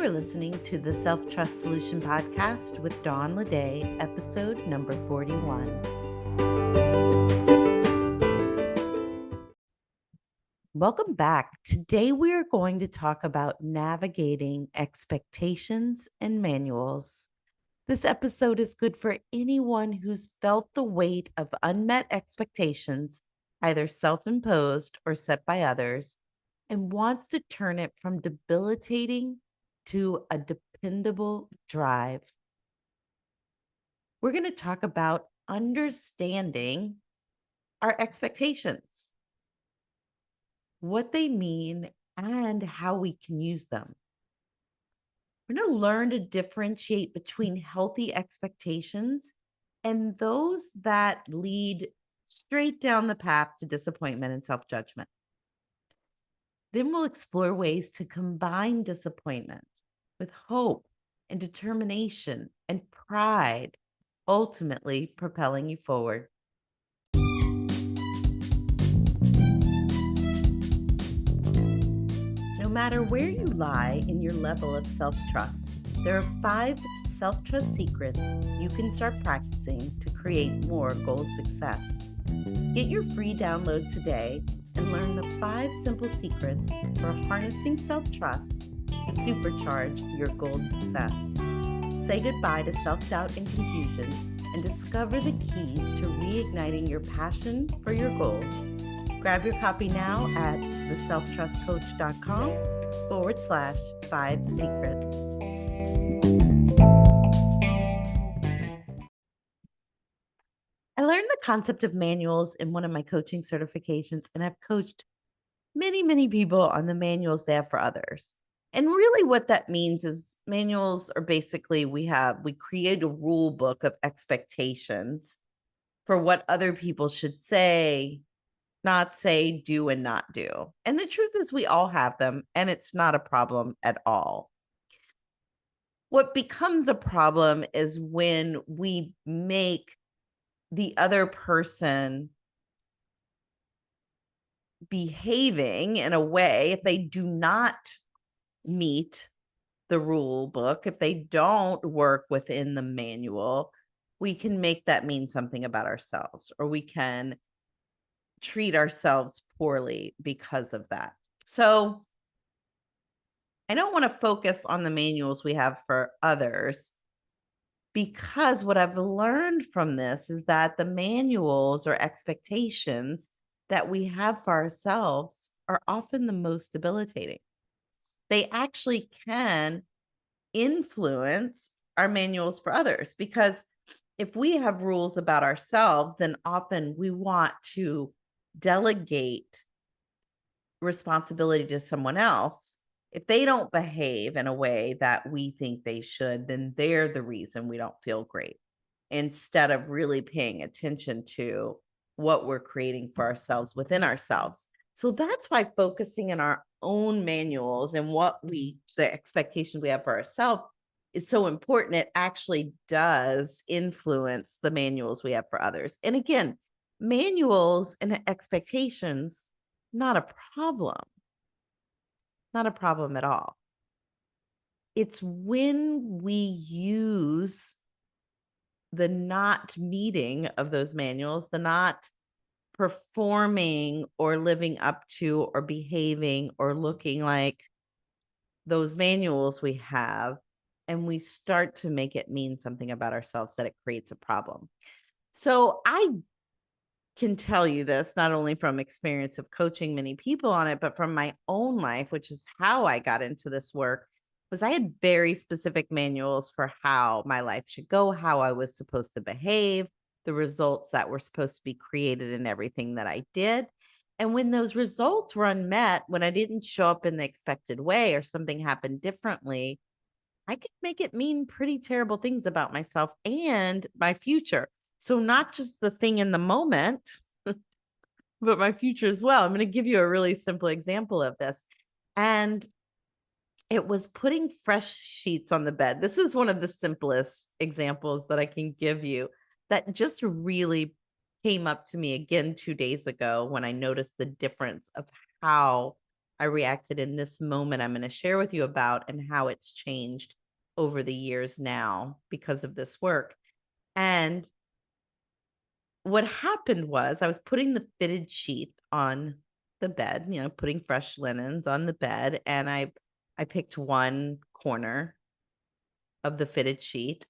are listening to the Self-Trust Solution Podcast with Dawn Leday, episode number 41. Welcome back. Today we are going to talk about navigating expectations and manuals. This episode is good for anyone who's felt the weight of unmet expectations, either self-imposed or set by others, and wants to turn it from debilitating to a dependable drive. We're going to talk about understanding our expectations, what they mean, and how we can use them. We're going to learn to differentiate between healthy expectations and those that lead straight down the path to disappointment and self-judgment. Then we'll explore ways to combine disappointment with hope and determination and pride, ultimately propelling you forward. No matter where you lie in your level of self-trust, there are 5 self-trust secrets you can start practicing to create more goal success. Get your free download today and learn the 5 simple secrets for harnessing self-trust to supercharge your goal success. Say goodbye to self-doubt and confusion and discover the keys to reigniting your passion for your goals. Grab your copy now at theselftrustcoach.com/5 secrets. I learned the concept of manuals in one of my coaching certifications, and I've coached many people on the manuals they have for others. And really what that means is manuals are basically we create a rule book of expectations for what other people should say, not say, do, and not do. And the truth is we all have them, and it's not a problem at all. What becomes a problem is when we make the other person behaving in a way, if they do not meet the rule book, if they don't work within the manual, we can make that mean something about ourselves, or we can treat ourselves poorly because of that. So I don't want to focus on the manuals we have for others, because what I've learned from this is that the manuals or expectations that we have for ourselves are often the most debilitating. They actually can influence our manuals for others, because if we have rules about ourselves, then often we want to delegate responsibility to someone else. If they don't behave in a way that we think they should, then they're the reason we don't feel great, instead of really paying attention to what we're creating for ourselves within ourselves. So that's why focusing on our own manuals and the expectations we have for ourselves is so important. It actually does influence the manuals we have for others. And again, manuals and expectations, not a problem. Not a problem at all. It's when we use the not meeting of those manuals, the not performing or living up to or behaving or looking like those manuals we have, and we start to make it mean something about ourselves, that it creates a problem. So I can tell you this not only from experience of coaching many people on it, but from my own life, which is how I got into this work, was I had very specific manuals for how my life should go, how I was supposed to behave, the results that were supposed to be created in everything that I did. And when those results were unmet, when I didn't show up in the expected way or something happened differently, I could make it mean pretty terrible things about myself and my future. So not just the thing in the moment, but my future as well. I'm going to give you a really simple example of this. And it was putting fresh sheets on the bed. This is one of the simplest examples that I can give you that just really came up to me again 2 days ago when I noticed the difference of how I reacted in this moment I'm going to share with you about and how it's changed over the years now because of this work. And what happened was I was putting the fitted sheet on the bed, putting fresh linens on the bed, and I picked one corner of the fitted sheet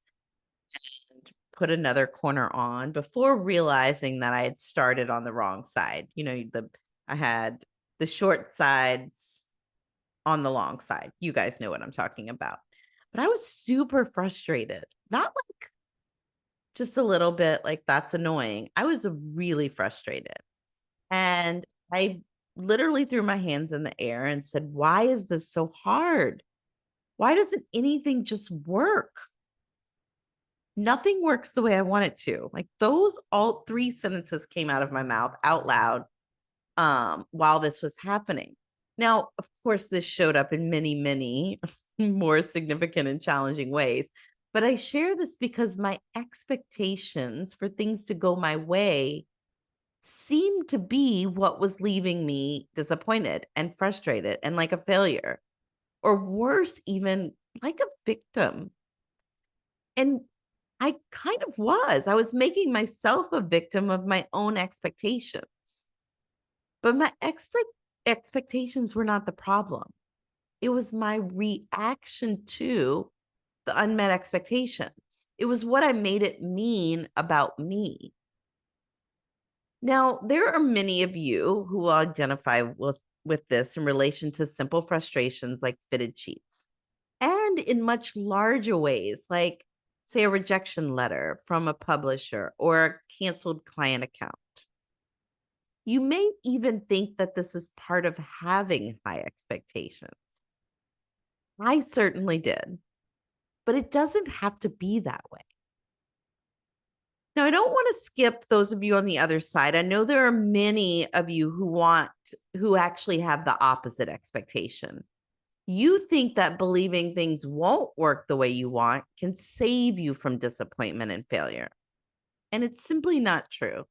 and put another corner on before realizing that I had started on the wrong side. I had the short sides on the long side. You guys know what I'm talking about. But I was super frustrated. Not like just a little bit like that's annoying. I was really frustrated. And I literally threw my hands in the air and said, "Why is this so hard? Why doesn't anything just work? Nothing works the way I want it to." Like those all three sentences came out of my mouth out loud while this was happening. Now, of course, this showed up in many, many more significant and challenging ways. But I share this because my expectations for things to go my way seemed to be what was leaving me disappointed and frustrated and like a failure, or worse, even like a victim. And I kind of was. I was making myself a victim of my own expectations. But my expectations were not the problem. It was my reaction to the unmet expectations. It was what I made it mean about me. Now, there are many of you who will identify with this in relation to simple frustrations like fitted sheets, and in much larger ways, like, say, a rejection letter from a publisher or a canceled client account. You may even think that this is part of having high expectations. I certainly did, but it doesn't have to be that way. Now, I don't want to skip those of you on the other side. I know there are many of you who actually have the opposite expectation. You think that believing things won't work the way you want can save you from disappointment and failure. And it's simply not true.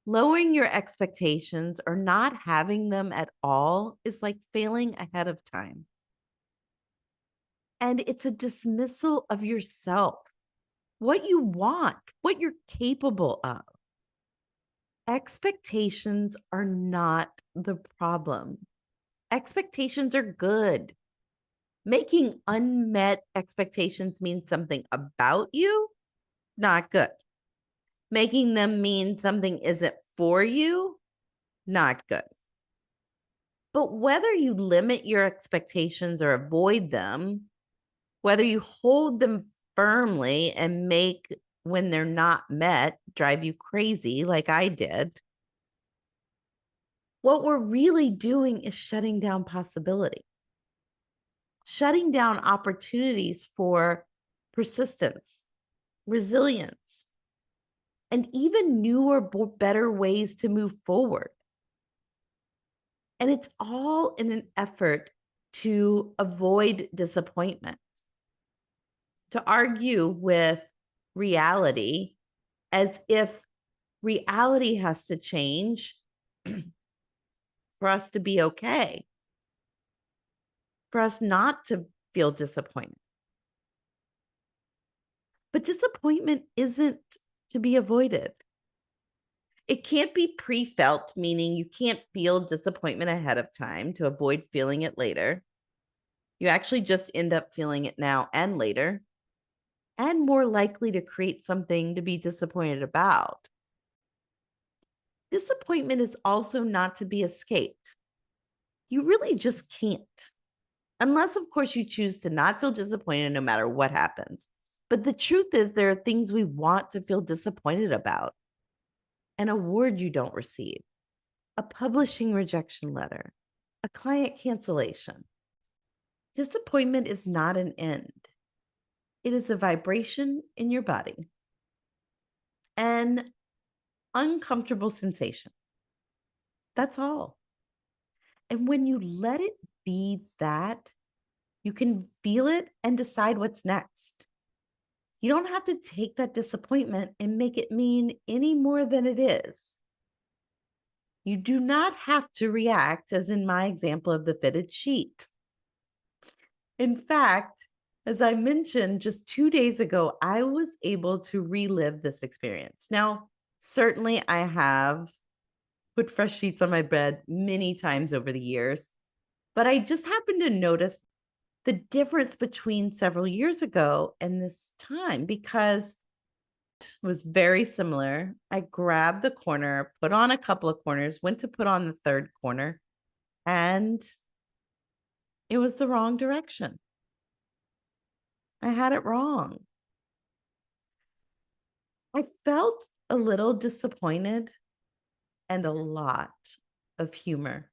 Lowering your expectations or not having them at all is like failing ahead of time. And it's a dismissal of yourself, what you want, what you're capable of. Expectations are not the problem. Expectations are good. Making unmet expectations mean something about you, not good. Making them mean something isn't for you, not good. But whether you limit your expectations or avoid them, whether you hold them firmly and make when they're not met drive you crazy like I did, what we're really doing is shutting down possibility, shutting down opportunities for persistence, resilience, and even newer, better ways to move forward. And it's all in an effort to avoid disappointment, to argue with reality as if reality has to change for us to be okay, for us not to feel disappointed. But disappointment isn't to be avoided. It can't be pre-felt, meaning you can't feel disappointment ahead of time to avoid feeling it later. You actually just end up feeling it now and later, and more likely to create something to be disappointed about. Disappointment is also not to be escaped. You really just can't. Unless, of course, you choose to not feel disappointed no matter what happens. But the truth is, there are things we want to feel disappointed about. An award you don't receive, a publishing rejection letter, a client cancellation. Disappointment is not an end. It is a vibration in your body, an uncomfortable sensation. That's all. And when you let it be that, you can feel it and decide what's next. You don't have to take that disappointment and make it mean any more than it is. You do not have to react, as in my example of the fitted sheet. In fact, as I mentioned just 2 days ago, I was able to relive this experience. Now, certainly I have put fresh sheets on my bed many times over the years, but I just happened to notice the difference between several years ago and this time because it was very similar. I grabbed the corner, put on a couple of corners, went to put on the third corner, and it was the wrong direction. I had it wrong. I felt a little disappointed and a lot of humor.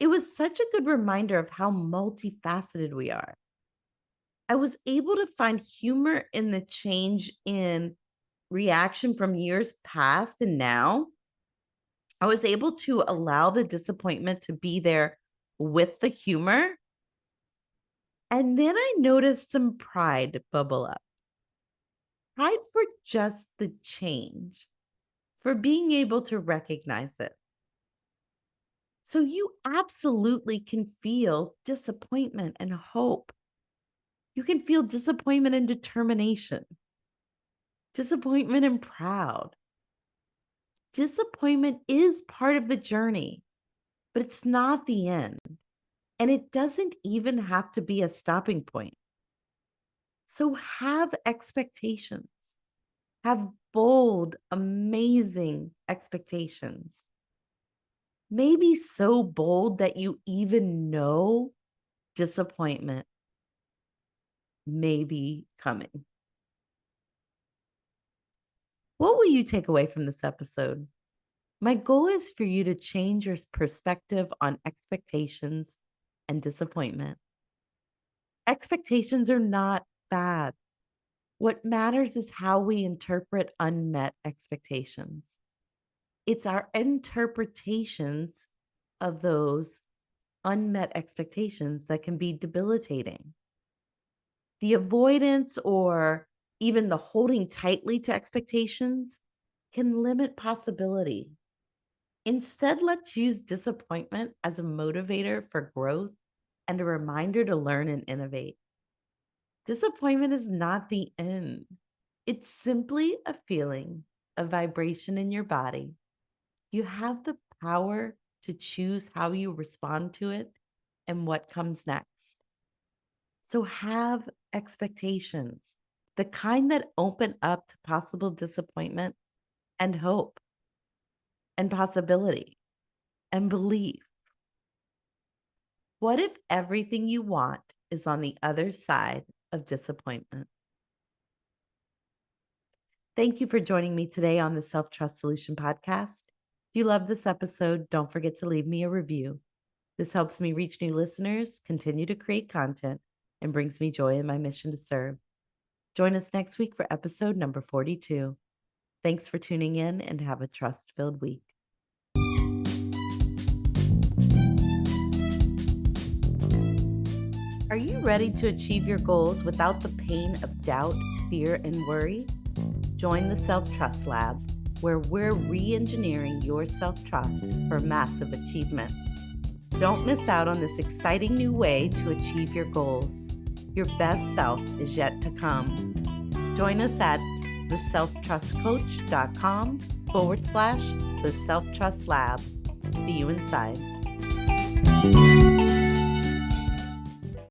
It was such a good reminder of how multifaceted we are. I was able to find humor in the change in reaction from years past and now. I was able to allow the disappointment to be there with the humor. And then I noticed some pride bubble up. Pride for just the change, for being able to recognize it. So you absolutely can feel disappointment and hope. You can feel disappointment and determination, disappointment and proud. Disappointment is part of the journey, but it's not the end. And it doesn't even have to be a stopping point. So have expectations, have bold, amazing expectations. Maybe so bold that you even know disappointment may be coming. What will you take away from this episode? My goal is for you to change your perspective on expectations and disappointment. Expectations are not bad. What matters is how we interpret unmet expectations. It's our interpretations of those unmet expectations that can be debilitating. The avoidance or even the holding tightly to expectations can limit possibility. Instead, let's use disappointment as a motivator for growth and a reminder to learn and innovate. Disappointment is not the end. It's simply a feeling, a vibration in your body. You have the power to choose how you respond to it and what comes next. So have expectations, the kind that open up to possible disappointment and hope and possibility and belief. What if everything you want is on the other side of disappointment? Thank you for joining me today on the Self Trust Solution podcast. If you love this episode, don't forget to leave me a review. This helps me reach new listeners, continue to create content, and brings me joy in my mission to serve. Join us next week for episode number 42. Thanks for tuning in and have a trust-filled week. Are you ready to achieve your goals without the pain of doubt, fear, and worry? Join the Self-Trust Lab, where we're re-engineering your self-trust for massive achievement. Don't miss out on this exciting new way to achieve your goals. Your best self is yet to come. Join us at theselftrustcoach.com/the Self-Trust Lab. See you inside.